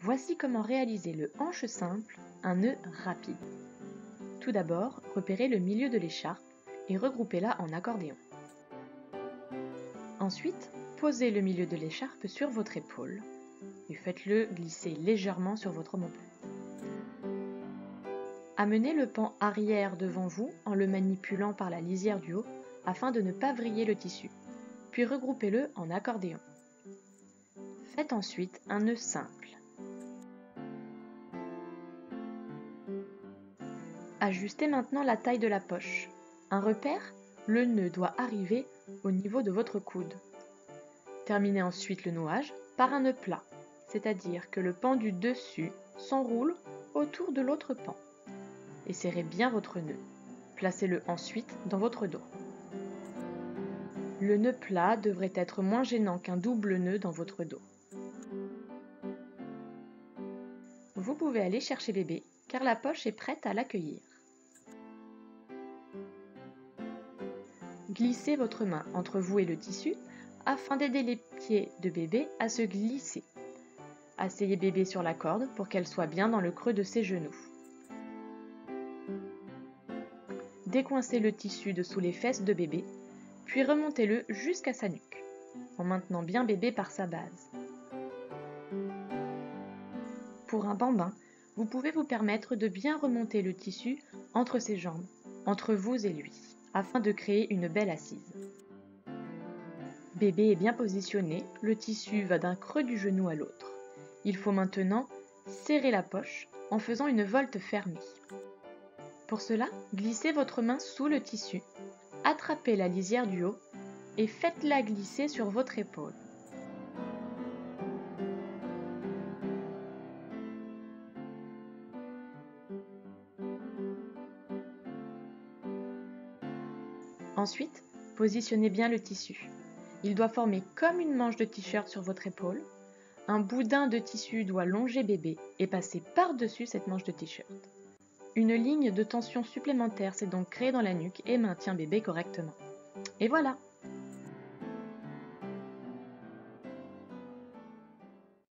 Voici comment réaliser le hanche simple, un nœud rapide. Tout d'abord, repérez le milieu de l'écharpe et regroupez-la en accordéon. Ensuite, posez le milieu de l'écharpe sur votre épaule et faites-le glisser légèrement sur votre omoplate. Amenez le pan arrière devant vous en le manipulant par la lisière du haut afin de ne pas vriller le tissu, puis regroupez-le en accordéon. Faites ensuite un nœud simple. Ajustez maintenant la taille de la poche. Un repère, le nœud doit arriver au niveau de votre coude. Terminez ensuite le nouage par un nœud plat, c'est-à-dire que le pan du dessus s'enroule autour de l'autre pan. Et serrez bien votre nœud. Placez-le ensuite dans votre dos. Le nœud plat devrait être moins gênant qu'un double nœud dans votre dos. Vous pouvez aller chercher bébé car la poche est prête à l'accueillir. Glissez votre main entre vous et le tissu afin d'aider les pieds de bébé à se glisser. Asseyez bébé sur la corde pour qu'elle soit bien dans le creux de ses genoux. Décoincez le tissu de sous les fesses de bébé, puis remontez-le jusqu'à sa nuque, en maintenant bien bébé par sa base. Pour un bambin, vous pouvez vous permettre de bien remonter le tissu entre ses jambes, entre vous et lui, afin de créer une belle assise. Bébé est bien positionné, le tissu va d'un creux du genou à l'autre. Il faut maintenant serrer la poche en faisant une volte fermée. Pour cela, glissez votre main sous le tissu, attrapez la lisière du haut et faites-la glisser sur votre épaule. Ensuite, positionnez bien le tissu. Il doit former comme une manche de t-shirt sur votre épaule. Un boudin de tissu doit longer bébé et passer par-dessus cette manche de t-shirt. Une ligne de tension supplémentaire s'est donc créée dans la nuque et maintient bébé correctement. Et voilà!